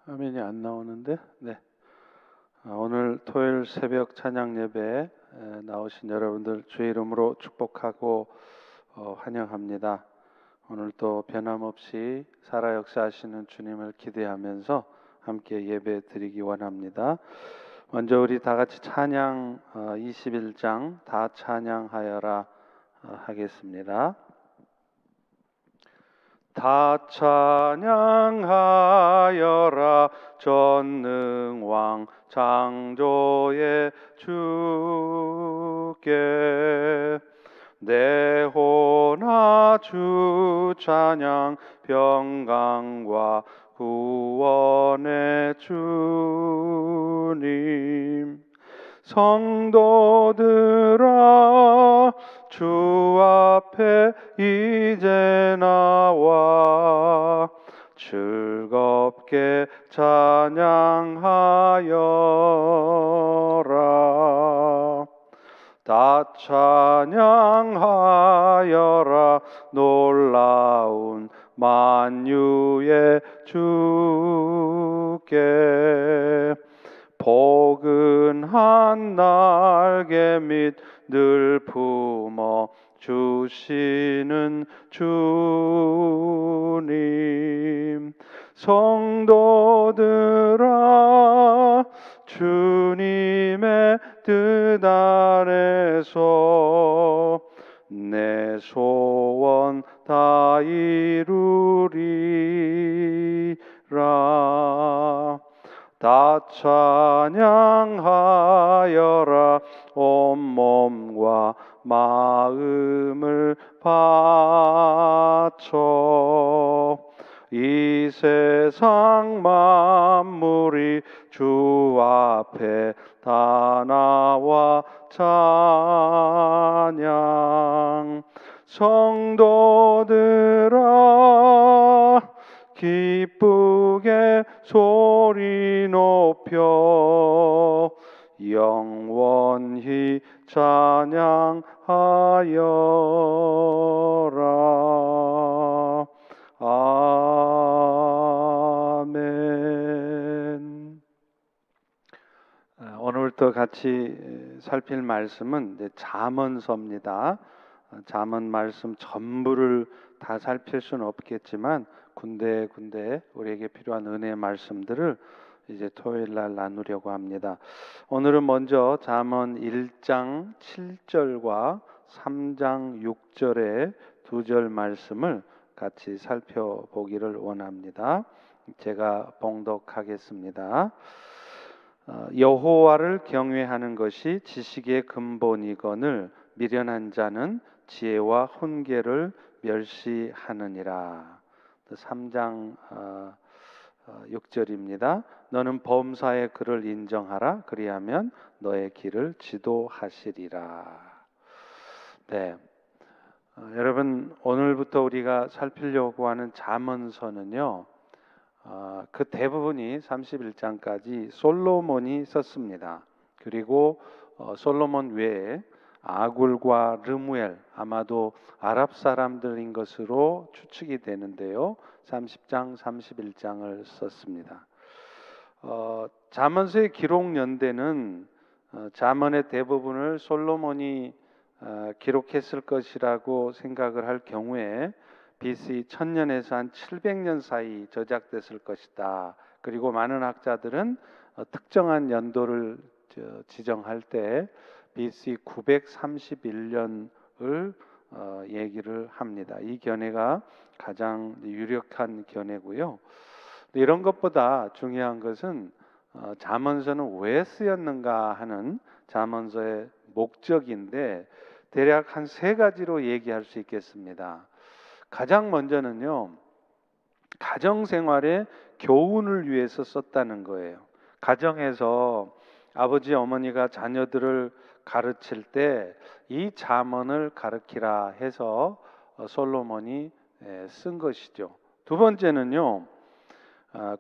화면이 안 나오는데, 네. 오늘 토요일 새벽 찬양 예배에 나오신 여러분들 주의 이름으로 축복하고 환영합니다. 오늘도 변함없이 살아 역사하시는 주님을 기대하면서 함께 예배 드리기 원합니다. 먼저 우리 다 같이 찬양 21장 다 찬양하여라 하겠습니다. 다 찬양하여라 전능왕 창조의 주께 내 호나 주 찬양 평강과 구원의 주님 성도들아 주 앞에 이제 나와 즐겁게 찬양하여라. 다 찬양하여라 놀라운 만유의 주께 포근한 날개 밑 늘 품어 주시는 주님 성도들아 주님의 뜻 안에서 내 소원 다 이루리라. 다 찬양하여라 온몸과 마음을 바쳐 이 세상 만물이 주 앞에 다 나와 찬양 성도들아 기쁘게 소리 높여 영원히 찬양하여라. 아멘. 오늘부터 같이 살필 말씀은 잠언서입니다. 잠언 말씀 전부를 다 살필 수는 없겠지만 군데군데 우리에게 필요한 은혜의 말씀들을 이제 토요일 날 나누려고 합니다. 오늘은 먼저 잠언 1장 7절과 3장 6절의 두 절 말씀을 같이 살펴보기를 원합니다. 제가 봉독하겠습니다. 여호와를 경외하는 것이 지식의 근본이거늘 미련한 자는 지혜와 훈계를 멸시하느니라. 3장 6절입니다. 너는 범사의 그를 인정하라. 그리하면 너의 길을 지도하시리라. 네, 여러분 오늘부터 우리가 살피려고 하는 잠언서는요. 그 대부분이 31장까지 솔로몬이 썼습니다. 그리고 솔로몬 외에 아굴과 르무엘 아마도 아랍 사람들인 것으로 추측이 되는데요. 30장, 31장을 썼습니다. 잠언서의 기록 연대는 잠언의 대부분을 솔로몬이 기록했을 것이라고 생각을 할 경우에 BC 1000년에서 한 700년 사이 저작됐을 것이다. 그리고 많은 학자들은 특정한 연도를 지정할 때 BC 931년을 얘기를 합니다. 이 견해가 가장 유력한 견해고요. 이런 것보다 중요한 것은 잠언서는 왜 쓰였는가 하는 잠언서의 목적인데 대략 한 세 가지로 얘기할 수 있겠습니다. 가장 먼저는요, 가정생활의 교훈을 위해서 썼다는 거예요. 가정에서 아버지 어머니가 자녀들을 가르칠 때 이 잠언을 가르치라 해서 솔로몬이 쓴 것이죠. 두 번째는요,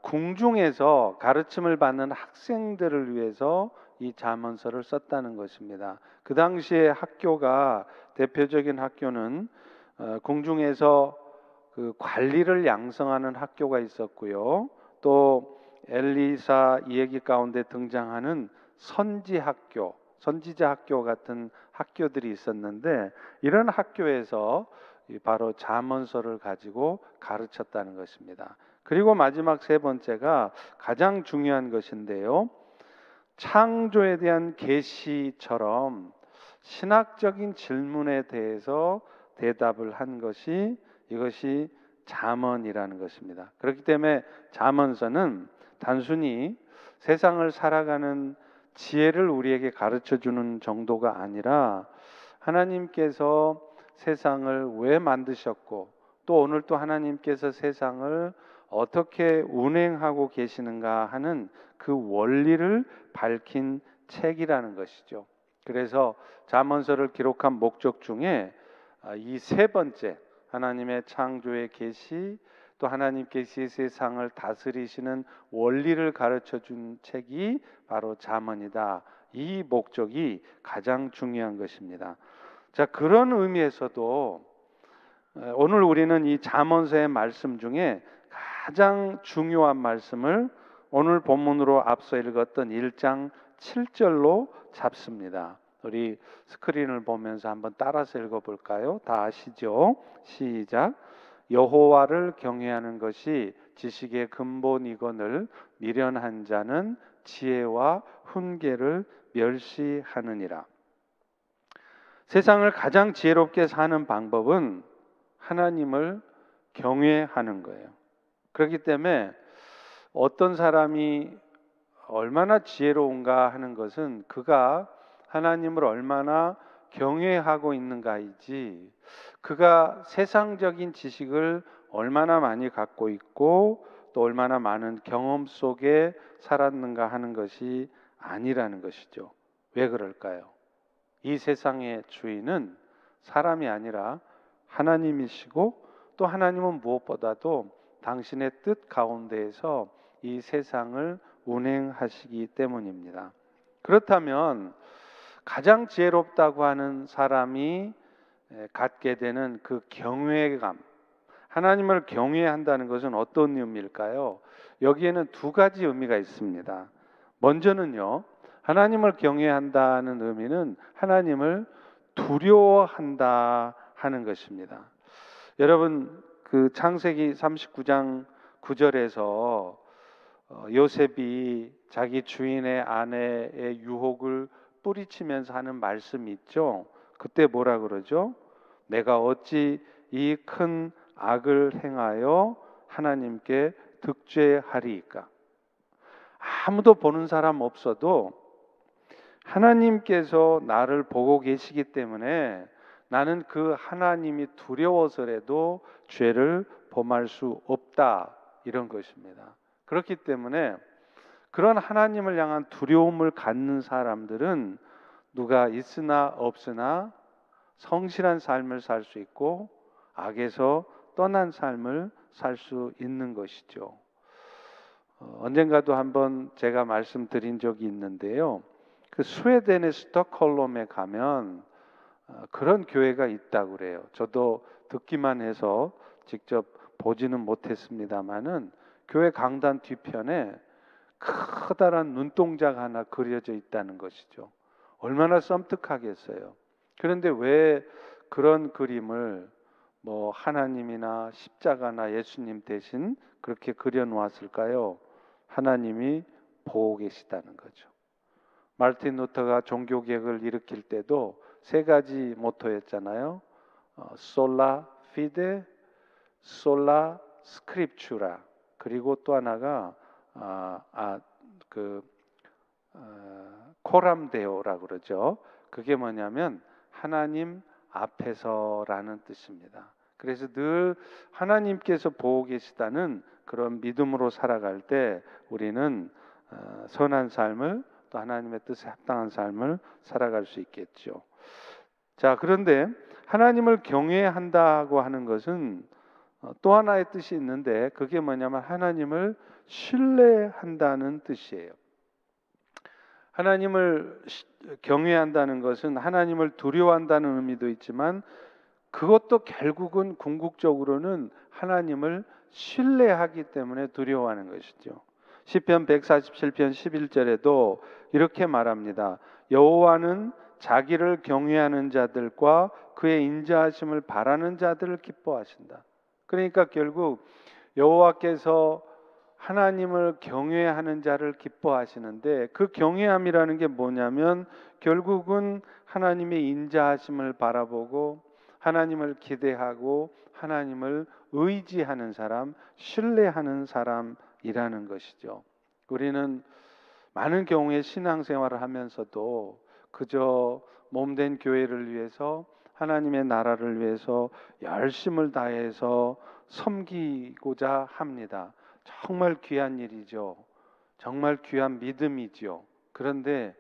궁중에서 가르침을 받는 학생들을 위해서 이 잠언서를 썼다는 것입니다. 그 당시에 학교가 대표적인 학교는 궁중에서 그 관리를 양성하는 학교가 있었고요. 또 엘리사 이야기 가운데 등장하는 선지학교, 선지자 학교 같은 학교들이 있었는데 이런 학교에서 바로 잠언서를 가지고 가르쳤다는 것입니다. 그리고 마지막 세 번째가 가장 중요한 것인데요. 창조에 대한 계시처럼 신학적인 질문에 대해서 대답을 한 것이 이것이 잠언이라는 것입니다. 그렇기 때문에 잠언서는 단순히 세상을 살아가는 지혜를 우리에게 가르쳐 주는 정도가 아니라 하나님께서 세상을 왜 만드셨고 또 오늘 또 하나님께서 세상을 어떻게 운행하고 계시는가 하는 그 원리를 밝힌 책이라는 것이죠. 그래서 잠언서를 기록한 목적 중에 이 세 번째 하나님의 창조의 계시 또 하나님께서 이 세상을 다스리시는 원리를 가르쳐 준 책이 바로 잠언이다. 이 목적이 가장 중요한 것입니다. 자, 그런 의미에서도 오늘 우리는 이 잠언서의 말씀 중에 가장 중요한 말씀을 오늘 본문으로 앞서 읽었던 1장 7절로 잡습니다. 우리 스크린을 보면서 한번 따라서 읽어볼까요? 다 아시죠? 시작. 여호와를 경외하는 것이 지식의 근본이거늘 미련한 자는 지혜와 훈계를 멸시하느니라. 세상을 가장 지혜롭게 사는 방법은 하나님을 경외하는 거예요. 그렇기 때문에 어떤 사람이 얼마나 지혜로운가 하는 것은 그가 하나님을 얼마나 경외하고 있는가이지 그가 세상적인 지식을 얼마나 많이 갖고 있고 또 얼마나 많은 경험 속에 살았는가 하는 것이 아니라는 것이죠. 왜 그럴까요? 이 세상의 주인은 사람이 아니라 하나님이시고 또 하나님은 무엇보다도 당신의 뜻 가운데에서 이 세상을 운행하시기 때문입니다. 그렇다면 가장 지혜롭다고 하는 사람이 갖게 되는 그 경외감, 하나님을 경외한다는 것은 어떤 의미일까요? 여기에는 두 가지 의미가 있습니다. 먼저는요, 하나님을 경외한다는 의미는 하나님을 두려워한다 하는 것입니다. 여러분, 그 창세기 39장 9절에서 요셉이 자기 주인의 아내의 유혹을 뿌리치면서 하는 말씀이 있죠. 그때 뭐라 그러죠? 내가 어찌 이 큰 악을 행하여 하나님께 득죄하리이까? 아무도 보는 사람 없어도 하나님께서 나를 보고 계시기 때문에 나는 그 하나님이 두려워서라도 죄를 범할 수 없다 이런 것입니다. 그렇기 때문에 그런 하나님을 향한 두려움을 갖는 사람들은 누가 있으나 없으나 성실한 삶을 살 수 있고 악에서 떠난 삶을 살 수 있는 것이죠. 언젠가도 한번 제가 말씀드린 적이 있는데요. 그 스웨덴의 스톡홀름에 가면 그런 교회가 있다고 그래요. 저도 듣기만 해서 직접 보지는 못했습니다만은 교회 강단 뒤편에 커다란 눈동자가 하나 그려져 있다는 것이죠. 얼마나 섬뜩하겠어요. 그런데 왜 그런 그림을 뭐 하나님이나 십자가나 예수님 대신 그렇게 그려 놓았을까요? 하나님이 보고 계시다는 거죠. 마르틴 루터가 종교개혁을 일으킬 때도 세 가지 모토였잖아요. 솔라 피데, 솔라 스크립추라. 그리고 또 하나가 코람 데오라고 그러죠. 그게 뭐냐면 하나님 앞에서라는 뜻입니다. 그래서 늘 하나님께서 보고 계시다는 그런 믿음으로 살아갈 때 우리는 선한 삶을 또 하나님의 뜻에 합당한 삶을 살아갈 수 있겠죠. 자, 그런데 하나님을 경외한다고 하는 것은 또 하나의 뜻이 있는데 그게 뭐냐면 하나님을 신뢰한다는 뜻이에요. 하나님을 경외한다는 것은 하나님을 두려워한다는 의미도 있지만 그것도 결국은 궁극적으로는 하나님을 신뢰하기 때문에 두려워하는 것이죠. 시편 147편 11절에도 이렇게 말합니다. 여호와는 자기를 경외하는 자들과 그의 인자하심을 바라는 자들을 기뻐하신다. 그러니까 결국 여호와께서 하나님을 경외하는 자를 기뻐하시는데, 그 경외함이라는 게 뭐냐면 결국은 하나님의 인자하심을 바라보고 하나님을 기대하고 하나님을 의지하는 사람, 신뢰하는 사람이라는 것이죠. 우리는 많은 경우에 신앙생활을 하면서도 그저 몸된 교회를 위해서, 하나님의 나라를 위해서 열심을 다해서 섬기고자 합니다. 정말 귀한 일이죠. 정말 귀한 믿음이죠. 그런데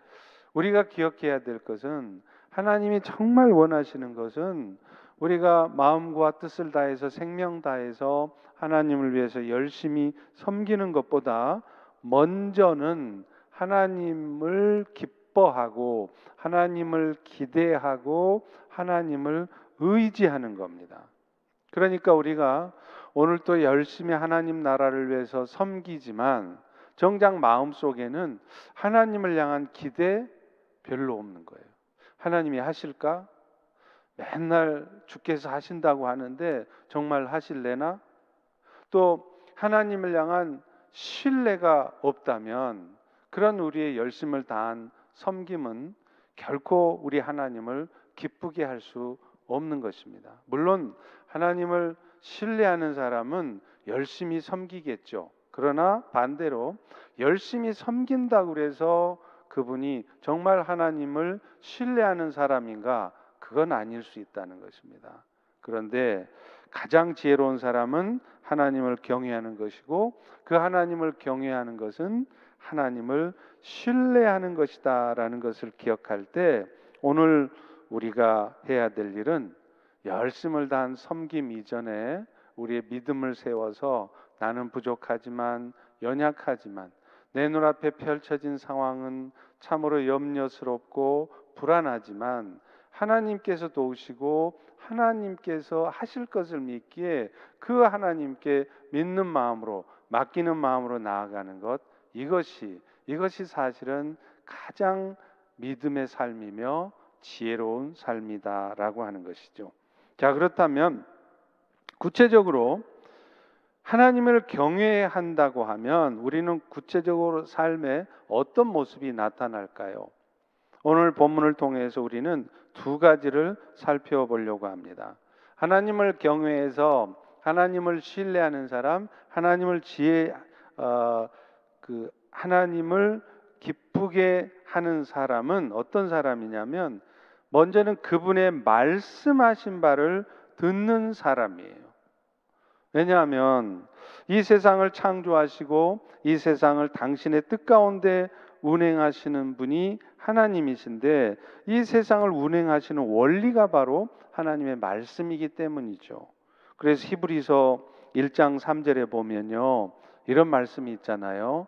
우리가 기억해야 될 것은, 하나님이 정말 원하시는 것은 우리가 마음과 뜻을 다해서 생명 다해서 하나님을 위해서 열심히 섬기는 것보다 먼저는 하나님을 기뻐하고 하나님을 기대하고 하나님을 의지하는 겁니다. 그러니까 우리가 오늘 또 열심히 하나님 나라를 위해서 섬기지만 정작 마음속에는 하나님을 향한 기대 별로 없는 거예요. 하나님이 하실까? 맨날 주께서 하신다고 하는데 정말 하실래나? 또 하나님을 향한 신뢰가 없다면 그런 우리의 열심을 다한 섬김은 결코 우리 하나님을 기쁘게 할 수 없는 것입니다. 물론 하나님을 신뢰하는 사람은 열심히 섬기겠죠. 그러나 반대로 열심히 섬긴다고 해서 그분이 정말 하나님을 신뢰하는 사람인가? 그건 아닐 수 있다는 것입니다. 그런데 가장 지혜로운 사람은 하나님을 경외하는 것이고, 그 하나님을 경외하는 것은 하나님을 신뢰하는 것이다라는 것을 기억할 때, 오늘 우리가 해야 될 일은 열심을 다한 섬김 이전에 우리의 믿음을 세워서 나는 부족하지만, 연약하지만, 내 눈앞에 펼쳐진 상황은 참으로 염려스럽고 불안하지만 하나님께서 도우시고 하나님께서 하실 것을 믿기에 그 하나님께 믿는 마음으로, 맡기는 마음으로 나아가는 것, 이것이 사실은 가장 믿음의 삶이며 지혜로운 삶이다라고 하는 것이죠. 자, 그렇다면 구체적으로 하나님을 경외한다고 하면 우리는 구체적으로 삶에 어떤 모습이 나타날까요? 오늘 본문을 통해서 우리는 두 가지를 살펴보려고 합니다. 하나님을 경외해서 하나님을 신뢰하는 사람, 하나님을 기쁘게 하는 사람은 어떤 사람이냐면, 먼저는 그분의 말씀하신 바를 듣는 사람이에요. 왜냐하면 이 세상을 창조하시고 이 세상을 당신의 뜻 가운데 운행하시는 분이 하나님이신데, 이 세상을 운행하시는 원리가 바로 하나님의 말씀이기 때문이죠. 그래서 히브리서 1장 3절에 보면요, 이런 말씀이 있잖아요.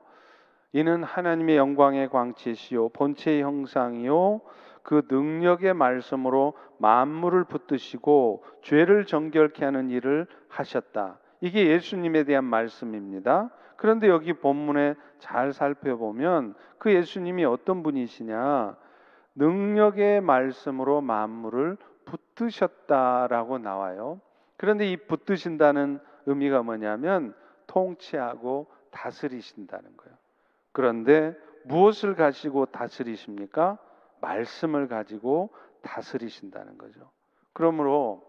이는 하나님의 영광의 광채시요 본체의 형상이요 그 능력의 말씀으로 만물을 붙드시고 죄를 정결케 하는 일을 하셨다. 이게 예수님에 대한 말씀입니다. 그런데 여기 본문에 잘 살펴보면 그 예수님이 어떤 분이시냐, 능력의 말씀으로 만물을 붙드셨다라고 나와요. 그런데 이 붙드신다는 의미가 뭐냐면 통치하고 다스리신다는 거예요. 그런데 무엇을 가지고 다스리십니까? 말씀을 가지고 다스리신다는 거죠. 그러므로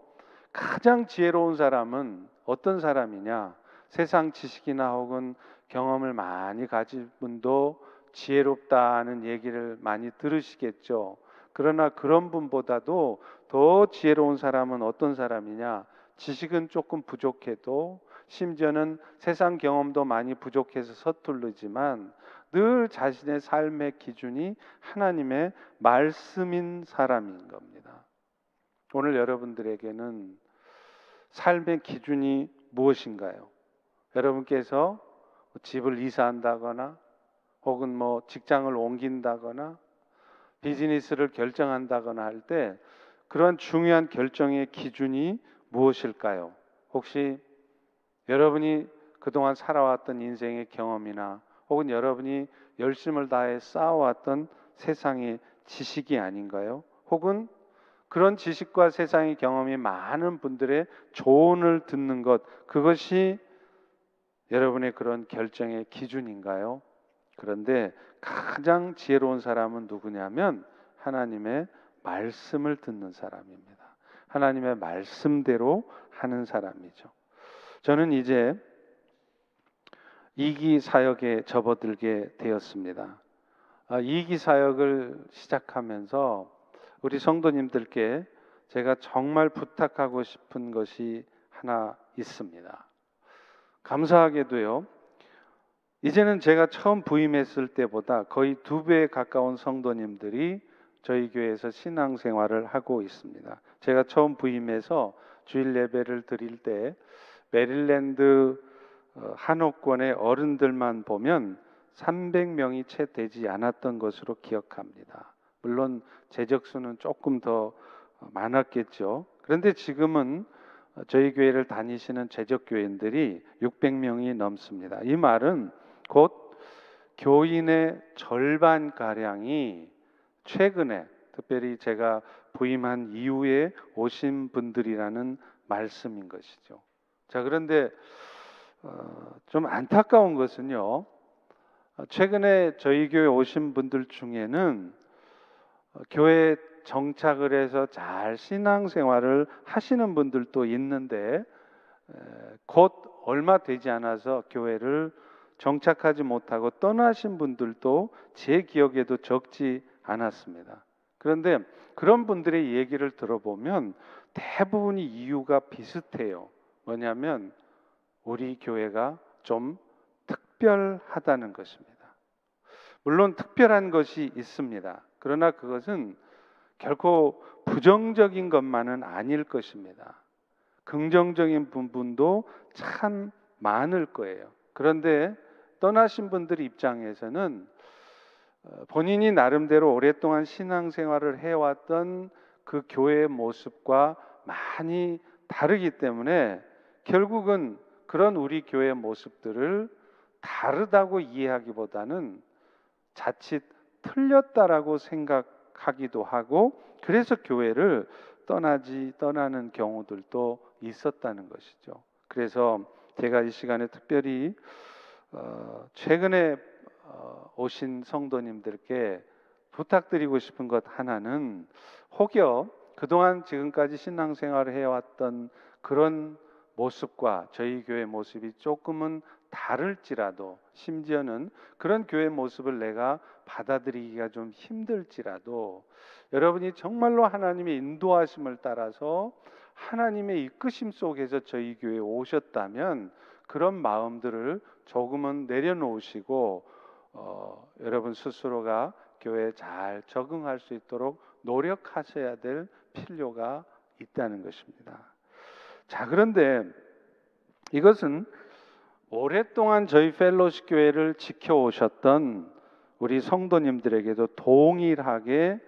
가장 지혜로운 사람은 어떤 사람이냐? 세상 지식이나 혹은 경험을 많이 가진 분도 지혜롭다는 얘기를 많이 들으시겠죠. 그러나 그런 분보다도 더 지혜로운 사람은 어떤 사람이냐? 지식은 조금 부족해도, 심지어는 세상 경험도 많이 부족해서 서툴르지만 늘 자신의 삶의 기준이 하나님의 말씀인 사람인 겁니다. 오늘 여러분들에게는 삶의 기준이 무엇인가요? 여러분께서 집을 이사한다거나 혹은 직장을 옮긴다거나 비즈니스를 결정한다거나 할 때 그러한 중요한 결정의 기준이 무엇일까요? 혹시 여러분이 그동안 살아왔던 인생의 경험이나 혹은 여러분이 열심을 다해 쌓아왔던 세상의 지식이 아닌가요? 혹은 그런 지식과 세상의 경험이 많은 분들의 조언을 듣는 것, 그것이 여러분의 그런 결정의 기준인가요? 그런데 가장 지혜로운 사람은 누구냐면 하나님의 말씀을 듣는 사람입니다. 하나님의 말씀대로 하는 사람이죠. 저는 이제 이기 사역에 접어들게 되었습니다. 이기 사역을 시작하면서 우리 성도님들께 제가 정말 부탁하고 싶은 것이 하나 있습니다. 감사하게도요, 이제는 제가 처음 부임했을 때보다 거의 2배에 가까운 성도님들이 저희 교회에서 신앙생활을 하고 있습니다. 제가 처음 부임해서 주일 예배를 드릴 때 메릴랜드 한옥권의 어른들만 보면 300명이 채 되지 않았던 것으로 기억합니다. 물론 재적수는 조금 더 많았겠죠. 그런데 지금은 저희 교회를 다니시는 재적교인들이 600명이 넘습니다. 이 말은 곧 교인의 절반가량이 최근에, 특별히 제가 부임한 이후에 오신 분들이라는 말씀인 것이죠. 자, 그런데 좀 안타까운 것은요, 최근에 저희 교회 오신 분들 중에는 교회에 정착을 해서 잘 신앙생활을 하시는 분들도 있는데 곧 얼마 되지 않아서 교회를 정착하지 못하고 떠나신 분들도 제 기억에도 적지 않았습니다. 그런데 그런 분들의 얘기를 들어보면 대부분이 이유가 비슷해요. 뭐냐면 우리 교회가 좀 특별하다는 것입니다. 물론 특별한 것이 있습니다. 그러나 그것은 결코 부정적인 것만은 아닐 것입니다. 긍정적인 부분도 참 많을 거예요. 그런데 떠나신 분들 입장에서는 본인이 나름대로 오랫동안 신앙생활을 해왔던 그 교회의 모습과 많이 다르기 때문에 결국은 그런 우리 교회의 모습들을 다르다고 이해하기보다는 자칫 틀렸다라고 생각하기도 하고, 그래서 교회를 떠나는 경우들도 있었다는 것이죠. 그래서 제가 이 시간에 특별히 최근에 오신 성도님들께 부탁드리고 싶은 것 하나는, 혹여 그동안 지금까지 신앙생활을 해왔던 그런 모습과 저희 교회 모습이 조금은 다를지라도, 심지어는 그런 교회 모습을 내가 받아들이기가 좀 힘들지라도, 여러분이 정말로 하나님의 인도하심을 따라서 하나님의 이끄심 속에서 저희 교회에 오셨다면 그런 마음들을 조금은 내려놓으시고 여러분 스스로가 교회에 잘 적응할 수 있도록 노력하셔야 될 필요가 있다는 것입니다. 자, 그런데 이것은 오랫동안 저희 펠로십 교회를 지켜오셨던 우리 성도님들에게도 동일하게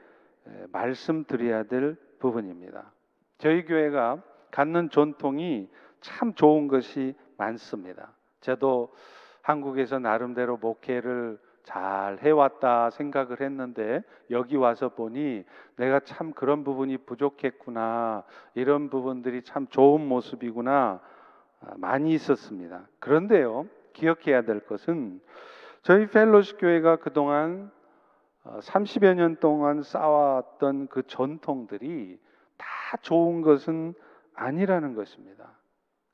말씀드려야 될 부분입니다. 저희 교회가 갖는 전통이 참 좋은 것이 많습니다. 저도 한국에서 나름대로 목회를 잘 해왔다 생각을 했는데 여기 와서 보니 내가 참 그런 부분이 부족했구나, 이런 부분들이 참 좋은 모습이구나 많이 있었습니다. 그런데요, 기억해야 될 것은 저희 펠로십 교회가 그동안 30여 년 동안 쌓아왔던 그 전통들이 다 좋은 것은 아니라는 것입니다.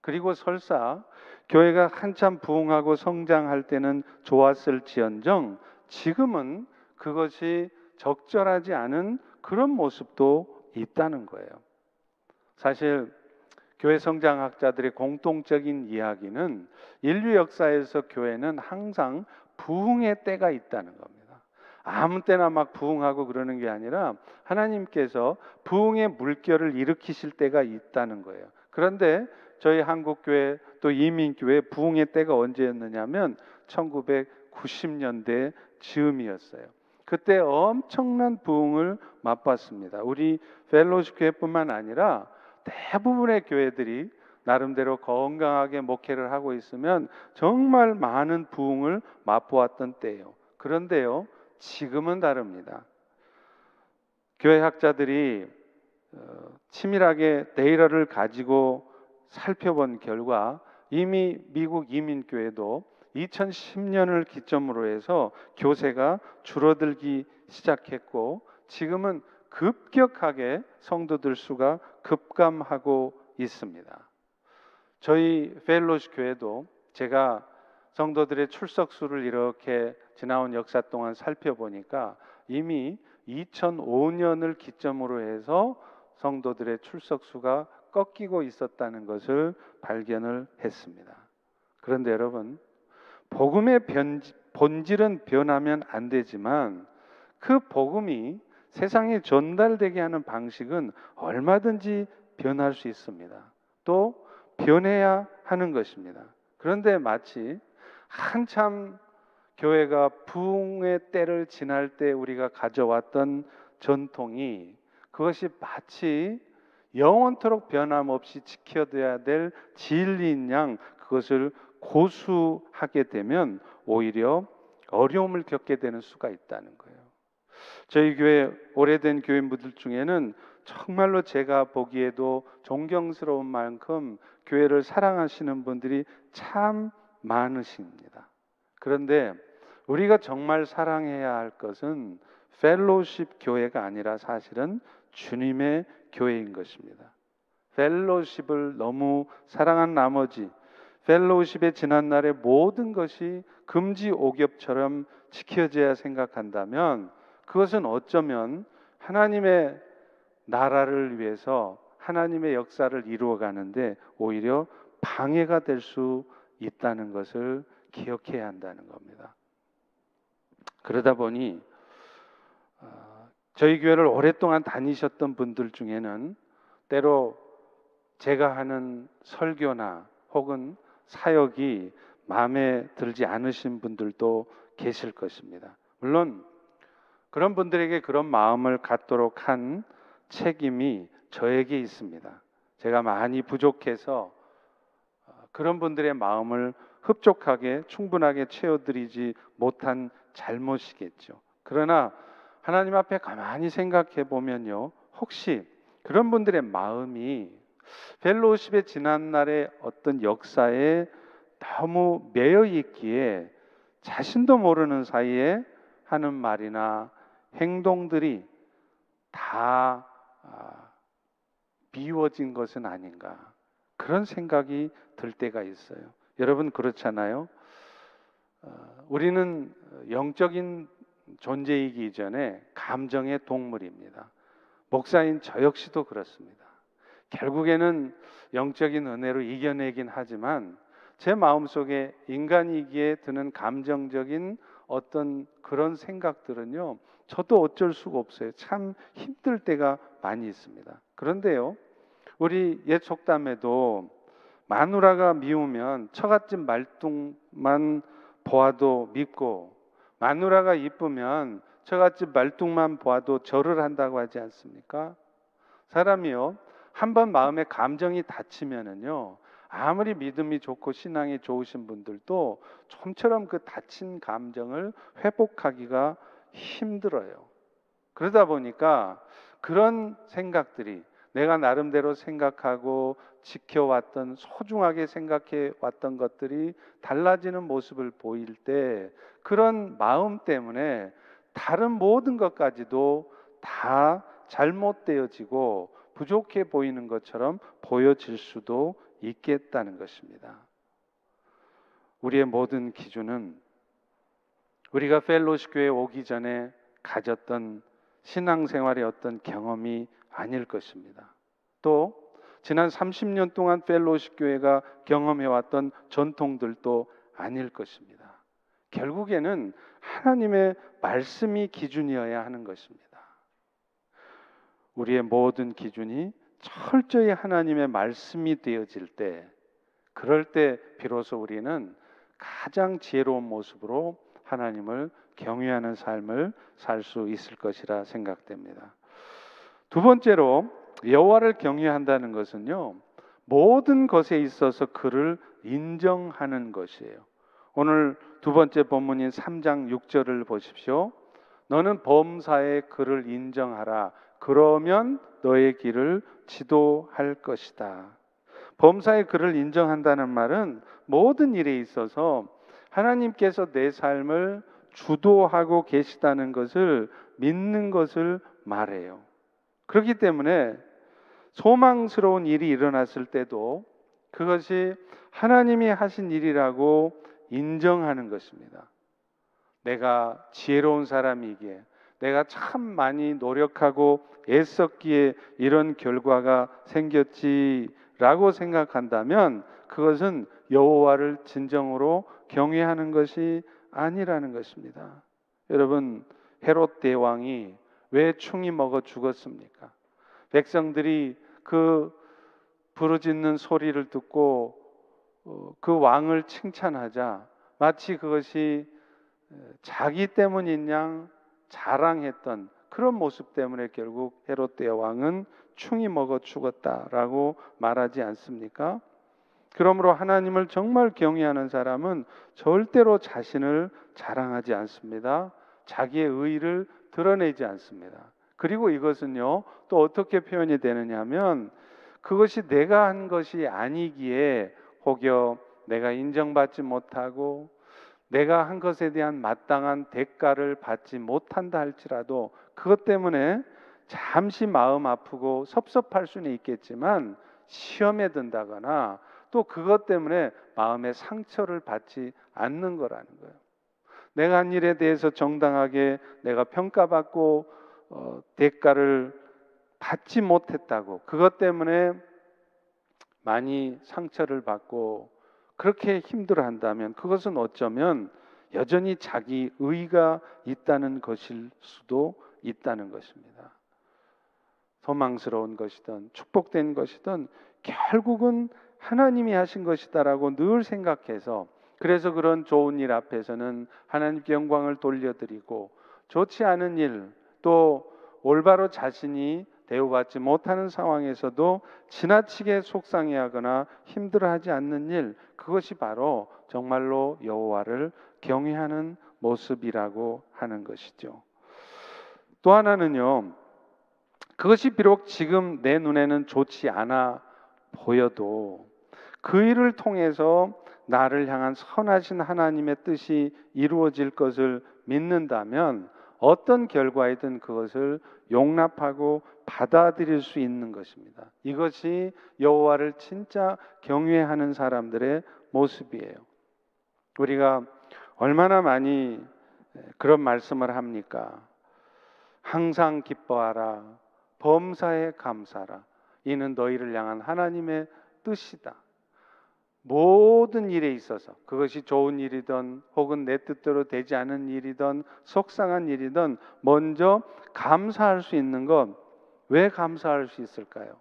그리고 설사 교회가 한참 부흥하고 성장할 때는 좋았을지언정 지금은 그것이 적절하지 않은 그런 모습도 있다는 거예요. 사실 교회 성장학자들의 공통적인 이야기는 인류 역사에서 교회는 항상 부흥의 때가 있다는 겁니다. 아무 때나 막 부흥하고 그러는 게 아니라 하나님께서 부흥의 물결을 일으키실 때가 있다는 거예요. 그런데 저희 한국교회 또 이민교회 부흥의 때가 언제였느냐면 1990년대 즈음이었어요. 그때 엄청난 부흥을 맛봤습니다. 우리 펠로십 교회뿐만 아니라 대부분의 교회들이 나름대로 건강하게 목회를 하고 있으면 정말 많은 부흥을 맛보았던 때예요. 그런데요, 지금은 다릅니다. 교회 학자들이 치밀하게 데이터를 가지고 살펴본 결과 이미 미국 이민교회도 2010년을 기점으로 해서 교세가 줄어들기 시작했고, 지금은 급격하게 성도들 수가 급감하고 있습니다. 저희 펠로시 교회도 제가 성도들의 출석 수를 이렇게 지나온 역사 동안 살펴보니까 이미 2005년을 기점으로 해서 성도들의 출석 수가 꺾이고 있었다는 것을 발견을 했습니다. 그런데 여러분, 복음의 본질은 변하면 안 되지만 그 복음이 세상에 전달되게 하는 방식은 얼마든지 변할 수 있습니다. 또 변해야 하는 것입니다. 그런데 마치 한참 교회가 부흥의 때를 지날 때 우리가 가져왔던 전통이, 그것이 마치 영원토록 변함없이 지켜져야 될 진리인 양 그것을 고수하게 되면 오히려 어려움을 겪게 되는 수가 있다는 거예요. 저희 교회 오래된 교인분들 중에는 정말로 제가 보기에도 존경스러운 만큼 교회를 사랑하시는 분들이 참 많으십니다. 그런데 우리가 정말 사랑해야 할 것은 펠로십 교회가 아니라 사실은 주님의 교회인 것입니다. 펠로십을 너무 사랑한 나머지 펠로십의 지난날의 모든 것이 금지옥엽처럼 지켜져야 생각한다면 그것은 어쩌면 하나님의 나라를 위해서 하나님의 역사를 이루어가는데 오히려 방해가 될 수 있다는 것을 기억해야 한다는 겁니다. 그러다 보니 저희 교회를 오랫동안 다니셨던 분들 중에는 때로 제가 하는 설교나 혹은 사역이 마음에 들지 않으신 분들도 계실 것입니다. 물론 그런 분들에게 그런 마음을 갖도록 한 책임이 저에게 있습니다. 제가 많이 부족해서 그런 분들의 마음을 흡족하게 충분하게 채워드리지 못한 잘못이겠죠. 그러나 하나님 앞에 가만히 생각해 보면요, 혹시 그런 분들의 마음이 펠로십의 지난날의 어떤 역사에 너무 매여 있기에 자신도 모르는 사이에 하는 말이나 행동들이 다 미워진 것은 아닌가, 그런 생각이 들 때가 있어요. 여러분 그렇잖아요. 우리는 영적인 존재이기 전에 감정의 동물입니다. 목사인 저 역시도 그렇습니다. 결국에는 영적인 은혜로 이겨내긴 하지만 제 마음속에 인간이기에 드는 감정적인 어떤 그런 생각들은요, 저도 어쩔 수가 없어요. 참 힘들 때가 많이 있습니다. 그런데요, 우리 옛 속담에도 마누라가 미우면 처갓집 말뚝만 보아도 밉고 마누라가 이쁘면 처갓집 말뚝만 보아도 절을 한다고 하지 않습니까? 사람이요, 한번 마음에 감정이 닫히면은요, 아무리 믿음이 좋고 신앙이 좋으신 분들도 좀처럼 그 닫힌 감정을 회복하기가 힘들어요. 그러다 보니까 그런 생각들이 내가 나름대로 생각하고 지켜왔던, 소중하게 생각해 왔던 것들이 달라지는 모습을 보일 때 그런 마음 때문에 다른 모든 것까지도 다 잘못되어지고 부족해 보이는 것처럼 보여질 수도 있겠다는 것입니다. 우리의 모든 기준은 우리가 펠로시 교회에 오기 전에 가졌던 신앙생활의 어떤 경험이 아닐 것입니다. 또 지난 30년 동안 펠로시 교회가 경험해왔던 전통들도 아닐 것입니다. 결국에는 하나님의 말씀이 기준이어야 하는 것입니다. 우리의 모든 기준이 철저히 하나님의 말씀이 되어질 때, 그럴 때 비로소 우리는 가장 지혜로운 모습으로 하나님을 경외하는 삶을 살 수 있을 것이라 생각됩니다. 두 번째로 여호와를 경외한다는 것은요, 모든 것에 있어서 그를 인정하는 것이에요. 오늘 두 번째 본문인 3장 6절을 보십시오. 너는 범사에 그를 인정하라. 그러면 너의 길을 지도할 것이다. 범사에 그를 인정한다는 말은 모든 일에 있어서 하나님께서 내 삶을 주도하고 계시다는 것을 믿는 것을 말해요. 그렇기 때문에 소망스러운 일이 일어났을 때도 그것이 하나님이 하신 일이라고 인정하는 것입니다. 내가 지혜로운 사람이기에, 내가 참 많이 노력하고 애썼기에 이런 결과가 생겼지라고 생각한다면 그것은 여호와를 진정으로 경외하는 것이 아니라는 것입니다. 여러분, 헤롯 대왕이 왜 충이 먹어 죽었습니까? 백성들이 그 부르짖는 소리를 듣고 그 왕을 칭찬하자 마치 그것이 자기 때문인 양 자랑했던 그런 모습 때문에 결국 헤롯 대왕은 충이 먹어 죽었다라고 말하지 않습니까? 그러므로 하나님을 정말 경외하는 사람은 절대로 자신을 자랑하지 않습니다. 자기의 의의를 드러내지 않습니다. 그리고 이것은요, 또 어떻게 표현이 되느냐 하면 그것이 내가 한 것이 아니기에 혹여 내가 인정받지 못하고 내가 한 것에 대한 마땅한 대가를 받지 못한다 할지라도 그것 때문에 잠시 마음 아프고 섭섭할 수는 있겠지만 시험에 든다거나 또 그것 때문에 마음의 상처를 받지 않는 거라는 거예요. 내가 한 일에 대해서 정당하게 내가 평가받고 대가를 받지 못했다고 그것 때문에 많이 상처를 받고 그렇게 힘들어한다면 그것은 어쩌면 여전히 자기 의가 있다는 것일 수도 있다는 것입니다. 소망스러운 것이든 축복된 것이든 결국은 하나님이 하신 것이다라고 늘 생각해서 그래서 그런 좋은 일 앞에서는 하나님께 영광을 돌려드리고 좋지 않은 일 또 올바로 자신이 대우받지 못하는 상황에서도 지나치게 속상해하거나 힘들어하지 않는 일, 그것이 바로 정말로 여호와를 경외하는 모습이라고 하는 것이죠. 또 하나는요, 그것이 비록 지금 내 눈에는 좋지 않아 보여도 그 일을 통해서 나를 향한 선하신 하나님의 뜻이 이루어질 것을 믿는다면 어떤 결과이든 그것을 용납하고 받아들일 수 있는 것입니다. 이것이 여호와를 진짜 경외하는 사람들의 모습이에요. 우리가 얼마나 많이 그런 말씀을 합니까? 항상 기뻐하라, 범사에 감사하라. 이는 너희를 향한 하나님의 뜻이다. 모든 일에 있어서 그것이 좋은 일이든 혹은 내 뜻대로 되지 않은 일이든 속상한 일이든 먼저 감사할 수 있는 것, 왜 감사할 수 있을까요?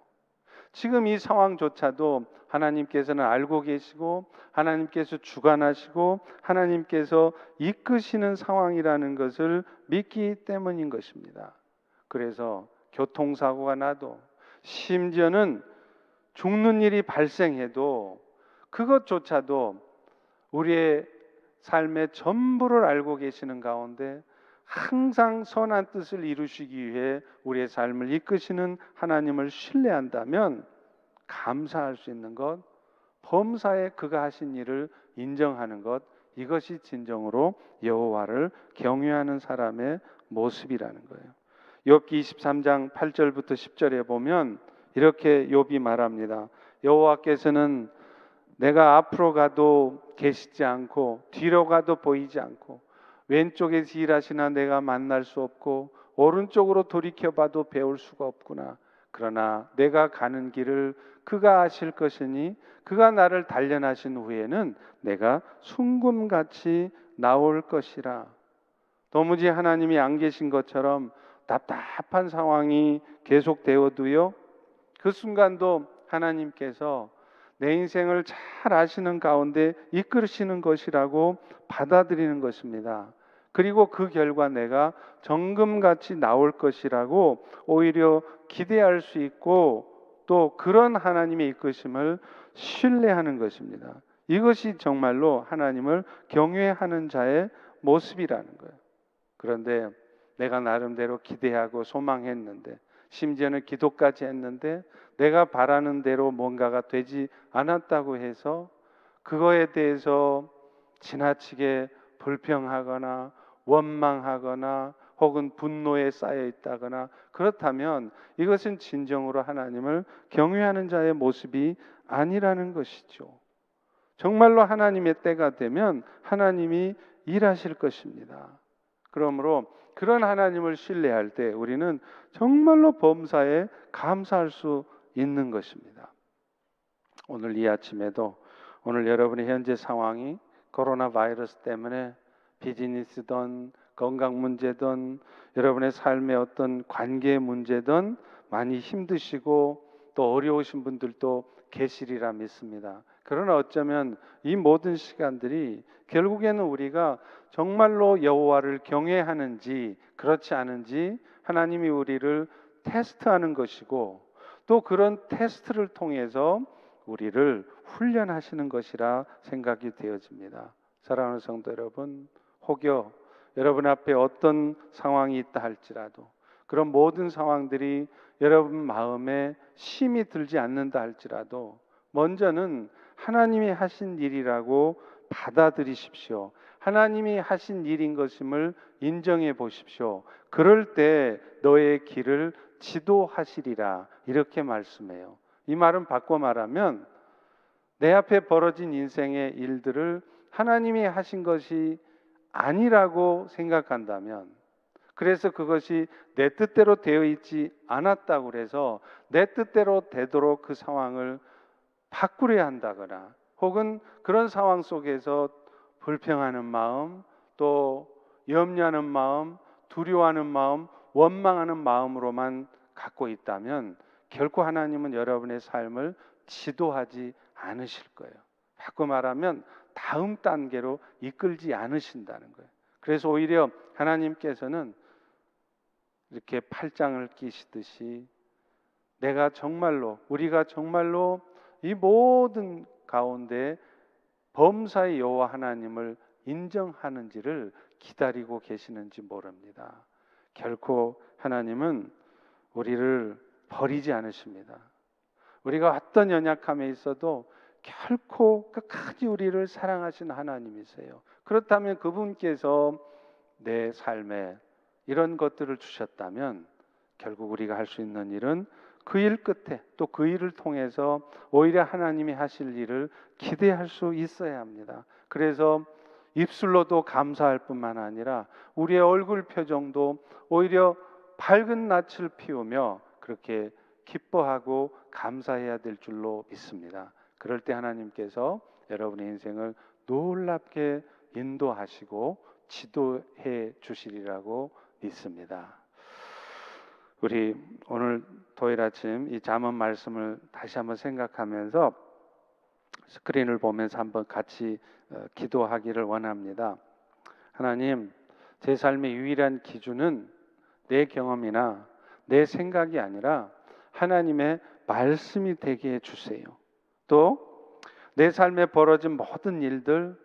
지금 이 상황조차도 하나님께서는 알고 계시고 하나님께서 주관하시고 하나님께서 이끄시는 상황이라는 것을 믿기 때문인 것입니다. 그래서 교통사고가 나도 심지어는 죽는 일이 발생해도 그것조차도 우리의 삶의 전부를 알고 계시는 가운데 항상 선한 뜻을 이루시기 위해 우리의 삶을 이끄시는 하나님을 신뢰한다면 감사할 수 있는 것, 범사에 그가 하신 일을 인정하는 것, 이것이 진정으로 여호와를 경외하는 사람의 모습이라는 거예요. 욥기 23장 8절부터 10절에 보면 이렇게 욥이 말합니다. 여호와께서는 내가 앞으로 가도 계시지 않고 뒤로 가도 보이지 않고 왼쪽에서 일하시나 내가 만날 수 없고 오른쪽으로 돌이켜봐도 배울 수가 없구나. 그러나 내가 가는 길을 그가 아실 것이니 그가 나를 단련하신 후에는 내가 순금같이 나올 것이라. 도무지 하나님이 안 계신 것처럼 답답한 상황이 계속되어도요, 그 순간도 하나님께서 내 인생을 잘 아시는 가운데 이끌으시는 것이라고 받아들이는 것입니다. 그리고 그 결과 내가 정금같이 나올 것이라고 오히려 기대할 수 있고 또 그런 하나님의 이끄심을 신뢰하는 것입니다. 이것이 정말로 하나님을 경외하는 자의 모습이라는 거예요. 그런데 내가 나름대로 기대하고 소망했는데, 심지어는 기도까지 했는데 내가 바라는 대로 뭔가가 되지 않았다고 해서 그거에 대해서 지나치게 불평하거나 원망하거나 혹은 분노에 쌓여 있다거나, 그렇다면 이것은 진정으로 하나님을 경외하는 자의 모습이 아니라는 것이죠. 정말로 하나님의 때가 되면 하나님이 일하실 것입니다. 그러므로 그런 하나님을 신뢰할 때 우리는 정말로 범사에 감사할 수 있는 것입니다. 오늘 이 아침에도 오늘 여러분의 현재 상황이 코로나 바이러스 때문에 비즈니스든 건강 문제든 여러분의 삶의 어떤 관계 문제든 많이 힘드시고 또 어려우신 분들도 계시리라 믿습니다. 그러나 어쩌면 이 모든 시간들이 결국에는 우리가 정말로 여호와를 경외하는지 그렇지 않은지 하나님이 우리를 테스트하는 것이고, 또 그런 테스트를 통해서 우리를 훈련하시는 것이라 생각이 되어집니다. 사랑하는 성도 여러분, 혹여 여러분 앞에 어떤 상황이 있다 할지라도, 그런 모든 상황들이 여러분 마음에 심이 들지 않는다 할지라도 먼저는 하나님이 하신 일이라고 받아들이십시오. 하나님이 하신 일인 것임을 인정해 보십시오. 그럴 때 너의 길을 지도하시리라, 이렇게 말씀해요. 이 말은 바꿔 말하면 내 앞에 벌어진 인생의 일들을 하나님이 하신 것이 아니라고 생각한다면, 그래서 그것이 내 뜻대로 되어 있지 않았다고 해서 내 뜻대로 되도록 그 상황을 바꾸려야 한다거나, 혹은 그런 상황 속에서 불평하는 마음, 또 염려하는 마음, 두려워하는 마음, 원망하는 마음으로만 갖고 있다면 결코 하나님은 여러분의 삶을 지도하지 않으실 거예요. 바꿔 말하면 다음 단계로 이끌지 않으신다는 거예요. 그래서 오히려 하나님께서는 이렇게 팔짱을 끼시듯이 내가 정말로, 우리가 정말로 이 모든 가운데 범사의 여호와 하나님을 인정하는지를 기다리고 계시는지 모릅니다. 결코 하나님은 우리를 버리지 않으십니다. 우리가 어떤 연약함에 있어도 결코 끝까지 우리를 사랑하시는 하나님이세요. 그렇다면 그분께서 내 삶에 이런 것들을 주셨다면 결국 우리가 할 수 있는 일은 그 일 끝에 또 그 일을 통해서 오히려 하나님이 하실 일을 기대할 수 있어야 합니다. 그래서 입술로도 감사할 뿐만 아니라 우리의 얼굴 표정도 오히려 밝은 낯을 피우며 그렇게 기뻐하고 감사해야 될 줄로 믿습니다. 그럴 때 하나님께서 여러분의 인생을 놀랍게 인도하시고 지도해 주시리라고 믿습니다. 우리 오늘 토요일 아침 이 잠언 말씀을 다시 한번 생각하면서 스크린을 보면서 한번 같이 기도하기를 원합니다. 하나님, 제 삶의 유일한 기준은 내 경험이나 내 생각이 아니라 하나님의 말씀이 되게 해주세요. 또 내 삶에 벌어진 모든 일들,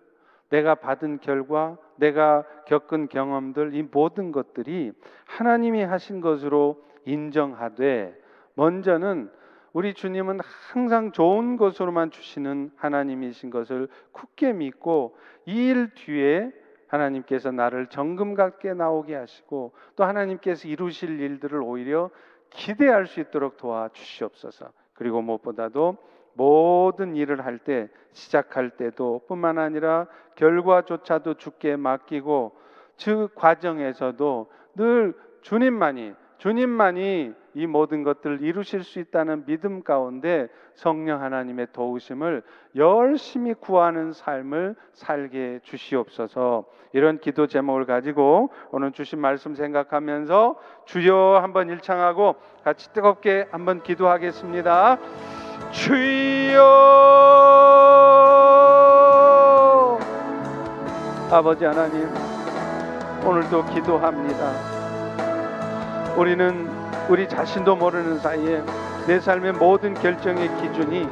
내가 받은 결과, 내가 겪은 경험들, 이 모든 것들이 하나님이 하신 것으로 인정하되, 먼저는 우리 주님은 항상 좋은 것으로만 주시는 하나님이신 것을 굳게 믿고 이 일 뒤에 하나님께서 나를 정금 같게 나오게 하시고 또 하나님께서 이루실 일들을 오히려 기대할 수 있도록 도와주시옵소서. 그리고 무엇보다도 모든 일을 할 때, 시작할 때도 뿐만 아니라 결과조차도 주께 맡기고 그 과정에서도 늘 주님만이 이 모든 것들을 이루실 수 있다는 믿음 가운데 성령 하나님의 도우심을 열심히 구하는 삶을 살게 주시옵소서. 이런 기도 제목을 가지고 오늘 주신 말씀 생각하면서 주여 한번 일창하고 같이 뜨겁게 한번 기도하겠습니다. 주여, 아버지 하나님, 오늘도 기도합니다. 우리는 우리 자신도 모르는 사이에 내 삶의 모든 결정의 기준이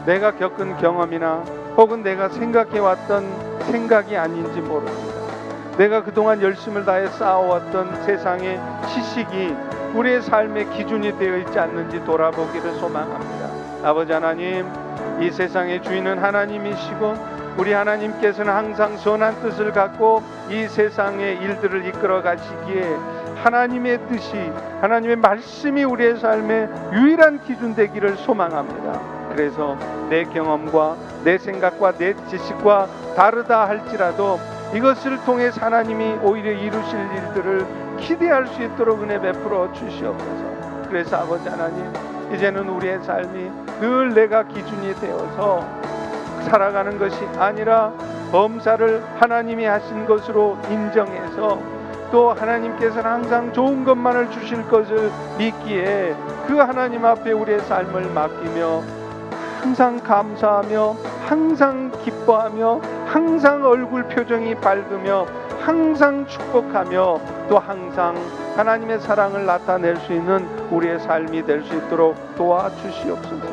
내가 겪은 경험이나 혹은 내가 생각해왔던 생각이 아닌지 모릅니다. 내가 그동안 열심을 다해 쌓아왔던 세상의 지식이 우리의 삶의 기준이 되어 있지 않는지 돌아보기를 소망합니다. 아버지 하나님, 이 세상의 주인은 하나님이시고 우리 하나님께서는 항상 선한 뜻을 갖고 이 세상의 일들을 이끌어 가시기에 하나님의 뜻이, 하나님의 말씀이 우리의 삶의 유일한 기준 되기를 소망합니다. 그래서 내 경험과 내 생각과 내 지식과 다르다 할지라도 이것을 통해 하나님이 오히려 이루실 일들을 기대할 수 있도록 은혜 베풀어 주시옵소서. 그래서 아버지 하나님, 이제는 우리의 삶이 늘 내가 기준이 되어서 살아가는 것이 아니라 범사를 하나님이 하신 것으로 인정해서 또 하나님께서는 항상 좋은 것만을 주실 것을 믿기에 그 하나님 앞에 우리의 삶을 맡기며 항상 감사하며 항상 기뻐하며 항상 얼굴 표정이 밝으며 항상 축복하며 또 항상 하나님의 사랑을 나타낼 수 있는 우리의 삶이 될 수 있도록 도와주시옵소서.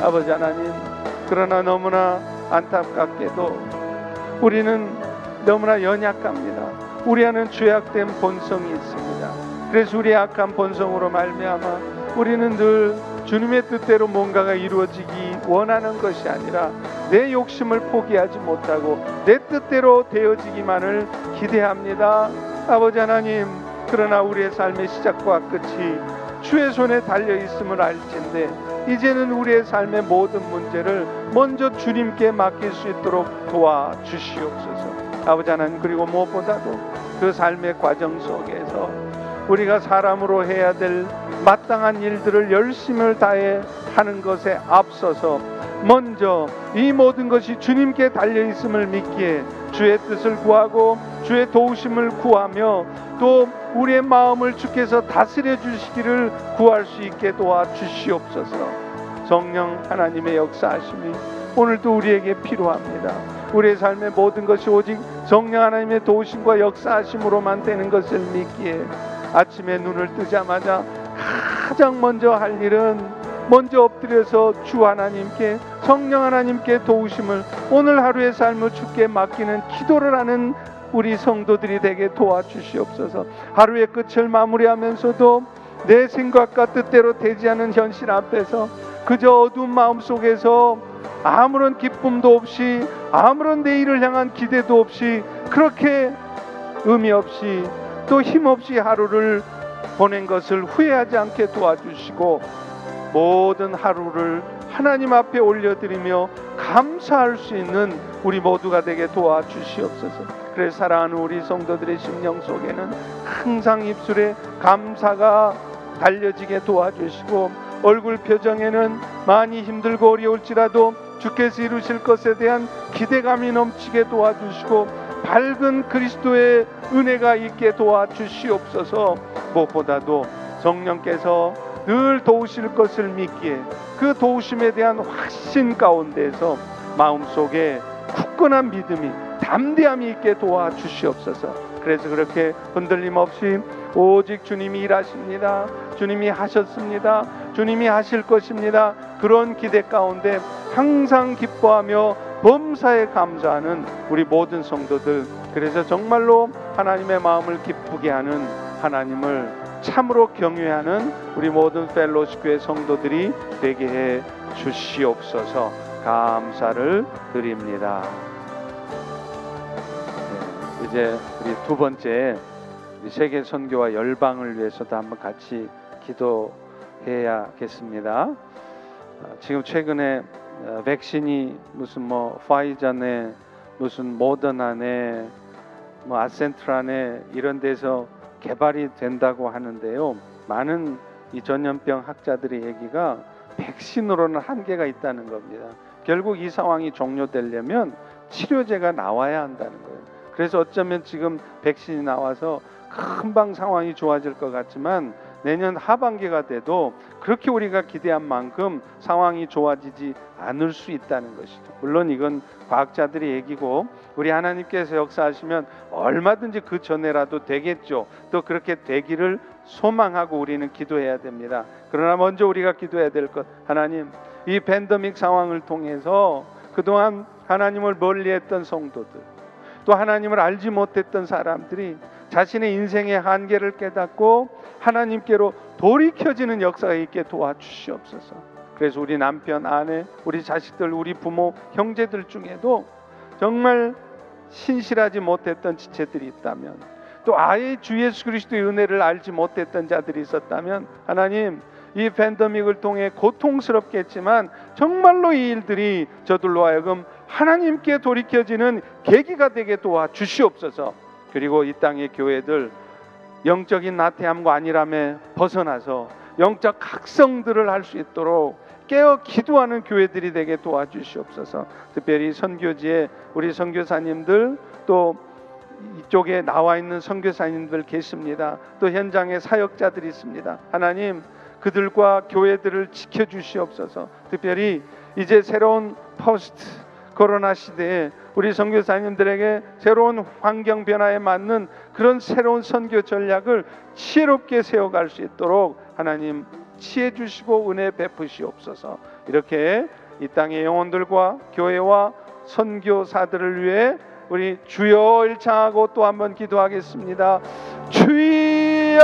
아버지 하나님, 그러나 너무나 안타깝게도 우리는 너무나 연약합니다. 우리 안은 죄악된 본성이 있습니다. 그래서 우리의 악한 본성으로 말미암아 우리는 늘 주님의 뜻대로 뭔가가 이루어지기 원하는 것이 아니라 내 욕심을 포기하지 못하고 내 뜻대로 되어지기만을 기대합니다. 아버지 하나님, 그러나 우리의 삶의 시작과 끝이 주의 손에 달려있음을 알진대 이제는 우리의 삶의 모든 문제를 먼저 주님께 맡길 수 있도록 도와주시옵소서. 아버지 하나님, 그리고 무엇보다도 그 삶의 과정 속에서 우리가 사람으로 해야 될 마땅한 일들을 열심을 다해 하는 것에 앞서서 먼저 이 모든 것이 주님께 달려있음을 믿기에 주의 뜻을 구하고 주의 도우심을 구하며 또 우리의 마음을 주께서 다스려 주시기를 구할 수 있게 도와주시옵소서. 성령 하나님의 역사하심이 오늘도 우리에게 필요합니다. 우리의 삶의 모든 것이 오직 성령 하나님의 도우심과 역사하심으로만 되는 것을 믿기에 아침에 눈을 뜨자마자 가장 먼저 할 일은 먼저 엎드려서 주 하나님께, 성령 하나님께 도우심을 오늘 하루의 삶을 주께 맡기는 기도를 하는 우리 성도들이 되게 도와주시옵소서. 하루의 끝을 마무리하면서도 내 생각과 뜻대로 되지 않은 현실 앞에서 그저 어두운 마음 속에서 아무런 기쁨도 없이 아무런 내일을 향한 기대도 없이 그렇게 의미 없이 또 힘없이 하루를 보낸 것을 후회하지 않게 도와주시고 모든 하루를 하나님 앞에 올려드리며 감사할 수 있는 우리 모두가 되게 도와주시옵소서. 그래서 사랑하는 우리 성도들의 심령 속에는 항상 입술에 감사가 달려지게 도와주시고 얼굴 표정에는 많이 힘들고 어려울지라도 주께서 이루실 것에 대한 기대감이 넘치게 도와주시고 밝은 그리스도의 은혜가 있게 도와주시옵소서. 무엇보다도 성령께서 늘 도우실 것을 믿기에 그 도우심에 대한 확신 가운데서 마음속에 굳건한 믿음이 담대함이 있게 도와주시옵소서. 그래서 그렇게 흔들림 없이 오직 주님이 일하십니다. 주님이 하셨습니다. 주님이 하실 것입니다. 그런 기대 가운데 항상 기뻐하며 범사에 감사하는 우리 모든 성도들, 그래서 정말로 하나님의 마음을 기쁘게 하는 하나님을 참으로 경외하는 우리 모든 펠로십 교회 성도들이 되게 해 주시옵소서. 감사를 드립니다. 이제 우리 두 번째 세계 선교와 열방을 위해서도 한번 같이 기도해야겠습니다. 지금 최근에 백신이 무슨 파이자네 무슨 모더나네 아센트라네 이런 데서 개발이 된다고 하는데요. 많은 이 전염병 학자들의 얘기가 백신으로는 한계가 있다는 겁니다. 결국 이 상황이 종료되려면 치료제가 나와야 한다는 거예요. 그래서 어쩌면 지금 백신이 나와서 금방 상황이 좋아질 것 같지만 내년 하반기가 돼도 그렇게 우리가 기대한 만큼 상황이 좋아지지 않을 수 있다는 것이죠. 물론 이건 과학자들의 얘기고 우리 하나님께서 역사하시면 얼마든지 그 전에라도 되겠죠. 또 그렇게 되기를 소망하고 우리는 기도해야 됩니다. 그러나 먼저 우리가 기도해야 될 것, 하나님, 이 팬데믹 상황을 통해서 그동안 하나님을 멀리했던 성도들, 또 하나님을 알지 못했던 사람들이 자신의 인생의 한계를 깨닫고 하나님께로 돌이켜지는 역사가 있게 도와주시옵소서. 그래서 우리 남편, 아내, 우리 자식들, 우리 부모, 형제들 중에도 정말 신실하지 못했던 지체들이 있다면, 또 아예 주 예수 그리스도의 은혜를 알지 못했던 자들이 있었다면, 하나님, 이 팬데믹을 통해 고통스럽겠지만 정말로 이 일들이 저들로 하여금 하나님께 돌이켜지는 계기가 되게 도와주시옵소서. 그리고 이 땅의 교회들 영적인 나태함과 안일함에 벗어나서 영적 각성들을 할 수 있도록 깨어 기도하는 교회들이 되게 도와주시옵소서. 특별히 선교지에 우리 선교사님들, 또 이쪽에 나와 있는 선교사님들 계십니다. 또 현장에 사역자들이 있습니다. 하나님, 그들과 교회들을 지켜주시옵소서. 특별히 이제 새로운 포스트 코로나 시대에 우리 선교사님들에게 새로운 환경 변화에 맞는 그런 새로운 선교 전략을 지혜롭게 세워갈 수 있도록 하나님 지혜 주시고 은혜 베푸시옵소서. 이렇게 이 땅의 영혼들과 교회와 선교사들을 위해 우리 주여 일창하고 또 한번 기도하겠습니다. 주여,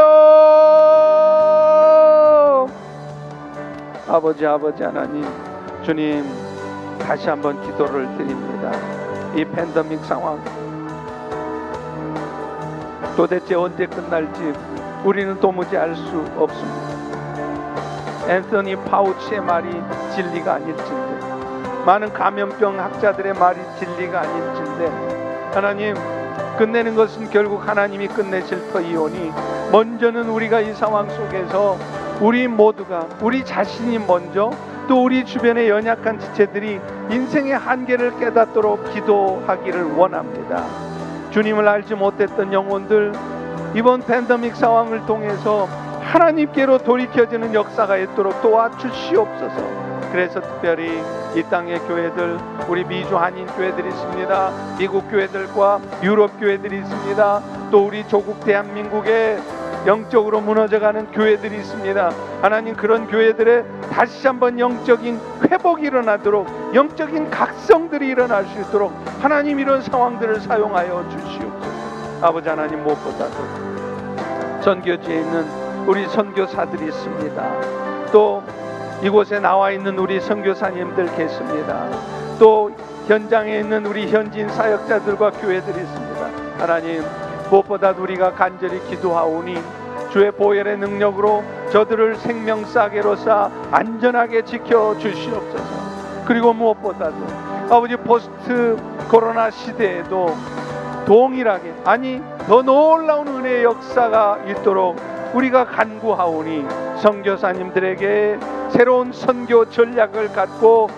아버지 하나님, 주님, 다시 한번 기도를 드립니다. 이 팬데믹 상황 도대체 언제 끝날지 우리는 도무지 알 수 없습니다. 앤서니 파우치의 말이 진리가 아닐진데, 많은 감염병 학자들의 말이 진리가 아닐진데, 하나님, 끝내는 것은 결국 하나님이 끝내실 터이오니 먼저는 우리가 이 상황 속에서 우리 모두가, 우리 자신이 먼저, 또 우리 주변의 연약한 지체들이 인생의 한계를 깨닫도록 기도하기를 원합니다. 주님을 알지 못했던 영혼들, 이번 팬데믹 상황을 통해서 하나님께로 돌이켜지는 역사가 있도록 도와주시옵소서. 그래서 특별히 이 땅의 교회들, 우리 미주 한인 교회들이 있습니다. 미국 교회들과 유럽 교회들이 있습니다. 또 우리 조국 대한민국에 영적으로 무너져가는 교회들이 있습니다. 하나님, 그런 교회들의 다시 한번 영적인 회복이 일어나도록, 영적인 각성들이 일어날 수 있도록 하나님 이런 상황들을 사용하여 주시옵소서. 아버지 하나님, 무엇보다도 선교지에 있는 우리 선교사들이 있습니다. 또 이곳에 나와 있는 우리 선교사님들 계십니다. 또 현장에 있는 우리 현지인 사역자들과 교회들이 있습니다. 하나님, 무엇보다도 우리가 간절히 기도하오니 주의 보혈의 능력으로 저들을 생명싸개로 쌓아 안전하게 지켜주시옵소서. 그리고 무엇보다도 아버지, 포스트 코로나 시대에도 동일하게, 아니 더 놀라운 은혜의 역사가 있도록 우리가 간구하오니 선교사님들에게 새로운 선교 전략을 갖고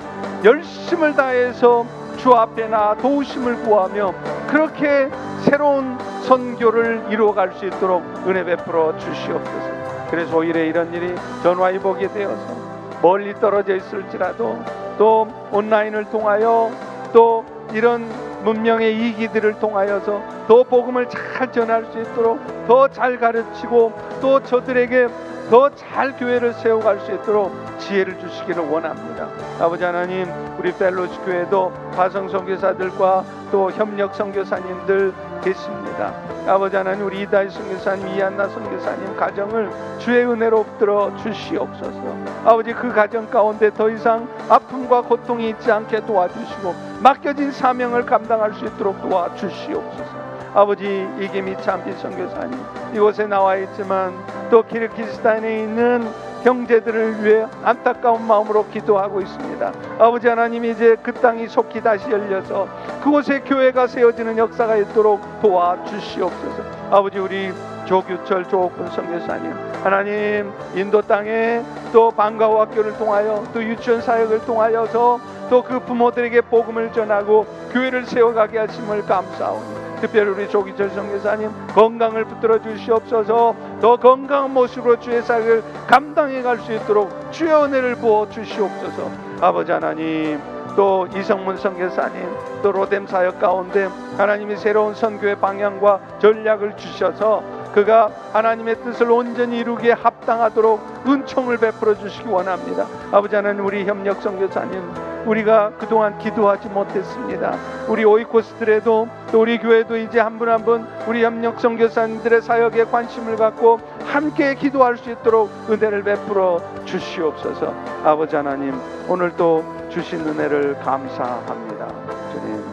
열심을 다해서 주 앞에 나 도우심을 구하며 그렇게 새로운 선교를 이루어갈 수 있도록 은혜 베풀어 주시옵소서. 그래서 오히려 이런 일이 전화위복이 되어서 멀리 떨어져 있을지라도 또 온라인을 통하여 또 이런 문명의 이기들을 통하여서 더 복음을 잘 전할 수 있도록 더 잘 가르치고 또 저들에게 더 잘 교회를 세워갈 수 있도록 지혜를 주시기를 원합니다. 아버지 하나님, 우리 펠로시 교회도 화성 선교사들과 또 협력 선교사님들 계십니다. 아버지 하나님, 우리 이다희 선교사님, 이한나 선교사님 가정을 주의 은혜로 붙들어 주시옵소서. 아버지, 그 가정 가운데 더 이상 아픔과 고통이 있지 않게 도와주시고 맡겨진 사명을 감당할 수 있도록 도와주시옵소서. 아버지, 이기미 참비 선교사님 이곳에 나와 있지만 또 키르기스탄에 있는 형제들을 위해 안타까운 마음으로 기도하고 있습니다. 아버지 하나님, 이제 그 땅이 속히 다시 열려서 그곳에 교회가 세워지는 역사가 있도록 도와주시옵소서. 아버지, 우리 조규철 조옥군 선교사님, 하나님 인도 땅에 또 방과후 학교를 통하여 또 유치원 사역을 통하여서 또 그 부모들에게 복음을 전하고 교회를 세워가게 하심을 감사하오니 특별히 우리 조기철 선교사님 건강을 붙들어 주시옵소서. 더 건강한 모습으로 주의 사역을 감당해 갈 수 있도록 주의 은혜를 부어 주시옵소서. 아버지 하나님, 또 이성문 선교사님, 또 로뎀 사역 가운데 하나님이 새로운 선교의 방향과 전략을 주셔서 그가 하나님의 뜻을 온전히 이루기에 합당하도록 은총을 베풀어 주시기 원합니다. 아버지 하나님, 우리 협력 선교사님, 우리가 그동안 기도하지 못했습니다. 우리 오이코스들에도 또 우리 교회도 이제 한 분 한 분 우리 협력 선교사님들의 사역에 관심을 갖고 함께 기도할 수 있도록 은혜를 베풀어 주시옵소서. 아버지 하나님, 오늘 또 주신 은혜를 감사합니다. 주님,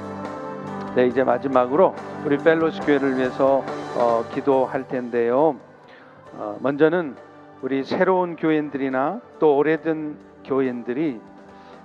네, 이제 마지막으로 우리 펠로시 교회를 위해서 기도할 텐데요. 먼저는 우리 새로운 교인들이나 또 오래된 교인들이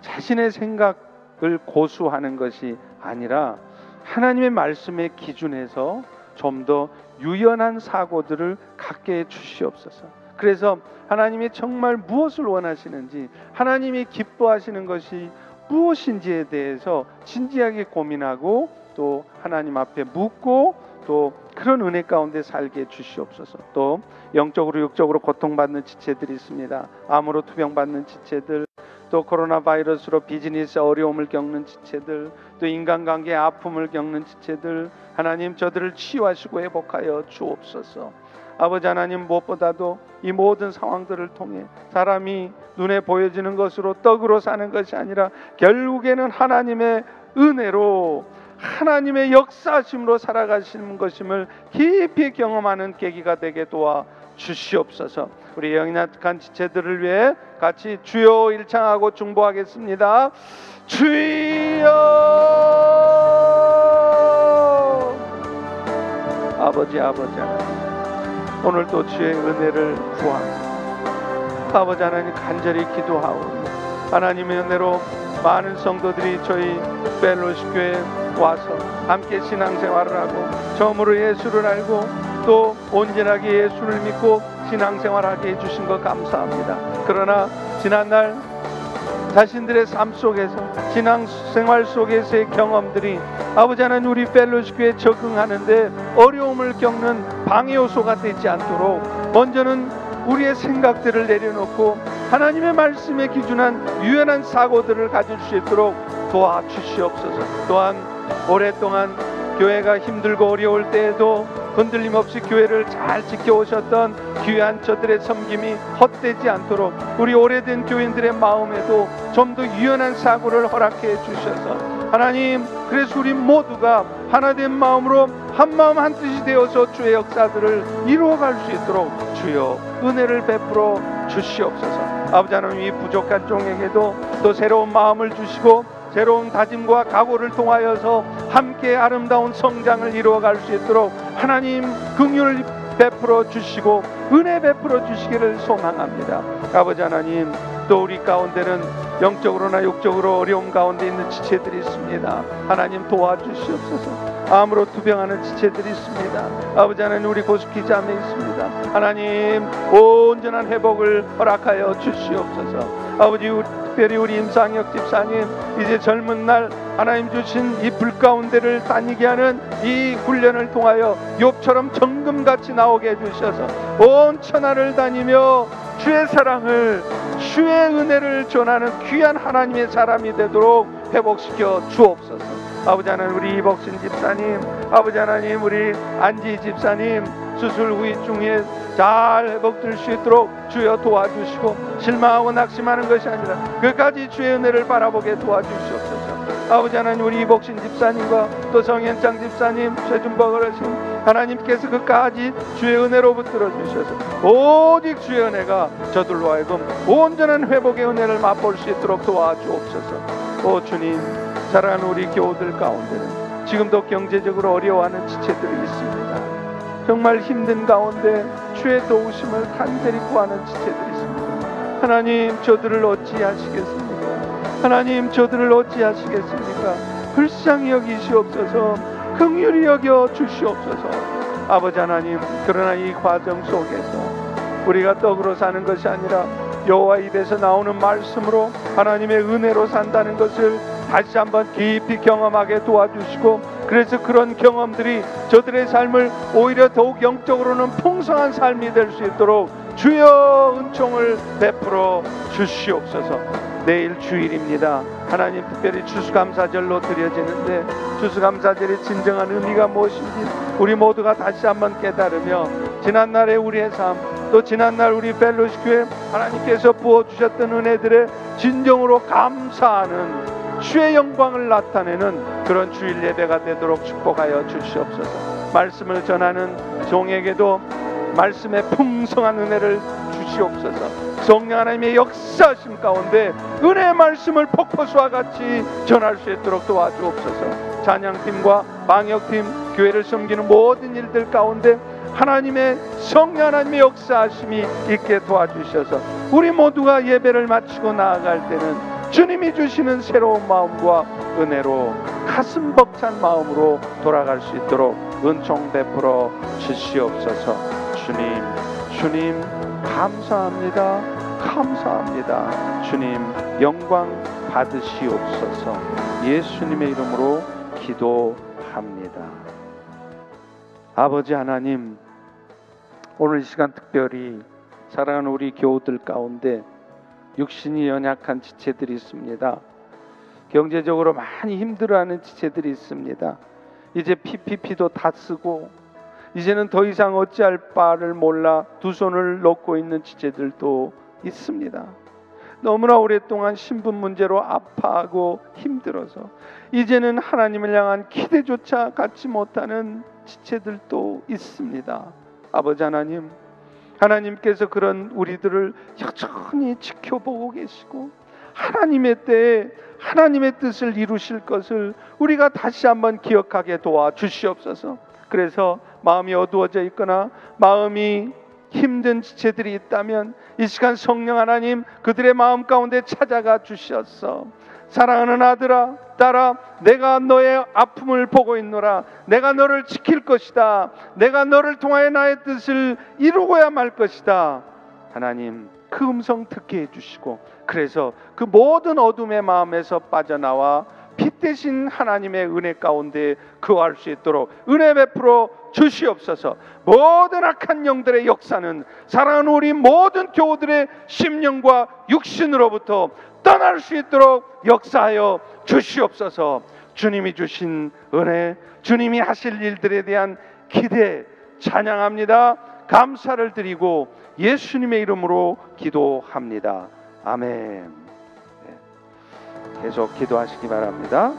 자신의 생각을 고수하는 것이 아니라 하나님의 말씀의 기준에서 좀 더 유연한 사고들을 갖게 해 주시옵소서. 그래서 하나님이 정말 무엇을 원하시는지, 하나님이 기뻐하시는 것이 무엇인지에 대해서 진지하게 고민하고 또 하나님 앞에 묻고 또 그런 은혜 가운데 살게 주시옵소서. 또 영적으로 육적으로 고통받는 지체들이 있습니다. 암으로 투병받는 지체들, 또 코로나 바이러스로 비즈니스 어려움을 겪는 지체들, 또 인간관계의 아픔을 겪는 지체들, 하나님 저들을 치유하시고 회복하여 주옵소서. 아버지 하나님, 무엇보다도 이 모든 상황들을 통해 사람이 눈에 보여지는 것으로 떡으로 사는 것이 아니라 결국에는 하나님의 은혜로, 하나님의 역사심으로 살아가시는 것임을 깊이 경험하는 계기가 되게 도와 주시옵소서. 우리 연약한 지체들을 위해 같이 주여 일창하고 중보하겠습니다. 주여! 아버지 하나님, 오늘 또 주의 은혜를 구합니다. 아버지 하나님, 간절히 기도하오니 하나님의 은혜로 많은 성도들이 저희 펠로시 교회에 와서 함께 신앙생활을 하고 처음으로 예수를 알고 또 온전하게 예수를 믿고 신앙생활하게 해주신 것 감사합니다. 그러나 지난날 자신들의 삶 속에서, 신앙생활 속에서의 경험들이 아버지 하나님, 우리 펠로시 교회에 적응하는데 어려움을 겪는 방해 요소가 되지 않도록 먼저는 우리의 생각들을 내려놓고 하나님의 말씀에 기준한 유연한 사고들을 가질 수 있도록 도와주시옵소서. 또한 오랫동안 교회가 힘들고 어려울 때에도 흔들림 없이 교회를 잘 지켜오셨던 귀한 저들의 섬김이 헛되지 않도록 우리 오래된 교인들의 마음에도 좀 더 유연한 사고를 허락해 주셔서 하나님, 그래서 우리 모두가 하나된 마음으로 한 마음 한 뜻이 되어서 주의 역사들을 이루어갈 수 있도록 주여 은혜를 베풀어 주시옵소서. 아버지 하나님, 이 부족한 종에게도 또 새로운 마음을 주시고 새로운 다짐과 각오를 통하여서 함께 아름다운 성장을 이루어갈 수 있도록 하나님 긍휼을 베풀어 주시고 은혜 베풀어 주시기를 소망합니다. 아버지 하나님, 또 우리 가운데는 영적으로나 육적으로 어려움 가운데 있는 지체들이 있습니다. 하나님 도와주시옵소서. 암으로 투병하는 지체들이 있습니다. 아버지 하나님, 우리 고스키 자매 있습니다. 하나님 온전한 회복을 허락하여 주시옵소서. 아버지, 특별히 우리 임상혁 집사님, 이제 젊은 날 하나님 주신 이 불 가운데를 다니게 하는 이 훈련을 통하여 욥처럼 정금같이 나오게 해주셔서 온 천하를 다니며 주의 사랑을, 주의 은혜를 전하는 귀한 하나님의 사람이 되도록 회복시켜 주옵소서. 아버지 하나님, 우리 이복신 집사님, 아버지 하나님, 우리 안지 집사님 수술 후유증에 잘 회복될 수 있도록 주여 도와주시고 실망하고 낙심하는 것이 아니라 끝까지 주의 은혜를 바라보게 도와주시옵소서. 아버지 하나님, 우리 이복신 집사님과 또 성현창 집사님, 최준복 어르신, 하나님께서 끝까지 주의 은혜로 붙들어 주셔서 오직 주의 은혜가 저들로 하여금 온전한 회복의 은혜를 맛볼 수 있도록 도와주옵소서. 오 주님, 사랑하는 우리 교우들 가운데는 지금도 경제적으로 어려워하는 지체들이 있습니다. 정말 힘든 가운데 주의 도우심을 간절히 구하는 지체들이 있습니다. 하나님, 저들을 어찌하시겠습니까? 하나님, 저들을 어찌하시겠습니까? 불쌍히 여기시옵소서. 긍휼히 여겨 주시옵소서. 아버지 하나님, 그러나 이 과정 속에서 우리가 떡으로 사는 것이 아니라 여호와 입에서 나오는 말씀으로 하나님의 은혜로 산다는 것을 다시 한번 깊이 경험하게 도와주시고 그래서 그런 경험들이 저들의 삶을 오히려 더욱 영적으로는 풍성한 삶이 될 수 있도록 주여 은총을 베풀어 주시옵소서. 내일 주일입니다. 하나님, 특별히 추수감사절로 드려지는데 추수감사절의 진정한 의미가 무엇인지 우리 모두가 다시 한번 깨달으며 지난날의 우리의 삶, 또 지난날 우리 펠로시 교회 하나님께서 부어주셨던 은혜들의 진정으로 감사하는 주의 영광을 나타내는 그런 주일 예배가 되도록 축복하여 주시옵소서. 말씀을 전하는 종에게도 말씀의 풍성한 은혜를 주시옵소서. 성령 하나님의 역사하심 가운데 은혜의 말씀을 폭포수와 같이 전할 수 있도록 도와주옵소서. 찬양팀과 방역팀, 교회를 섬기는 모든 일들 가운데 하나님의 성령 하나님의 역사하심이 있게 도와주셔서 우리 모두가 예배를 마치고 나아갈 때는 주님이 주시는 새로운 마음과 은혜로 가슴 벅찬 마음으로 돌아갈 수 있도록 은총 베풀어 주시옵소서. 주님 감사합니다. 감사합니다. 주님 영광 받으시옵소서. 예수님의 이름으로 기도합니다. 아버지 하나님, 오늘 이 시간 특별히 사랑하는 우리 교우들 가운데 육신이 연약한 지체들이 있습니다. 경제적으로 많이 힘들어하는 지체들이 있습니다. 이제 PPP도 다 쓰고 이제는 더 이상 어찌할 바를 몰라 두 손을 놓고 있는 지체들도 있습니다. 너무나 오랫동안 신분 문제로 아파하고 힘들어서 이제는 하나님을 향한 기대조차 갖지 못하는 지체들도 있습니다. 아버지 하나님, 하나님께서 그런 우리들을 여전히 지켜보고 계시고 하나님의 때에 하나님의 뜻을 이루실 것을 우리가 다시 한번 기억하게 도와주시옵소서. 그래서 마음이 어두워져 있거나 마음이 힘든 지체들이 있다면 이 시간 성령 하나님 그들의 마음 가운데 찾아가 주셨어. 사랑하는 아들아, 딸아, 내가 너의 아픔을 보고 있노라. 내가 너를 지킬 것이다. 내가 너를 통하여 나의 뜻을 이루고야 말 것이다. 하나님, 그 음성 듣게 해주시고 그래서 그 모든 어둠의 마음에서 빠져나와 빛 대신 하나님의 은혜 가운데 거할 수 있도록 은혜 베풀어 주시옵소서. 모든 악한 영들의 역사는 사랑하는 우리 모든 교우들의 심령과 육신으로부터 떠날 수 있도록 역사하여 주시옵소서. 주님이 주신 은혜, 주님이 하실 일들에 대한 기대 찬양합니다. 감사를 드리고 예수님의 이름으로 기도합니다. 아멘. 계속 기도하시기 바랍니다.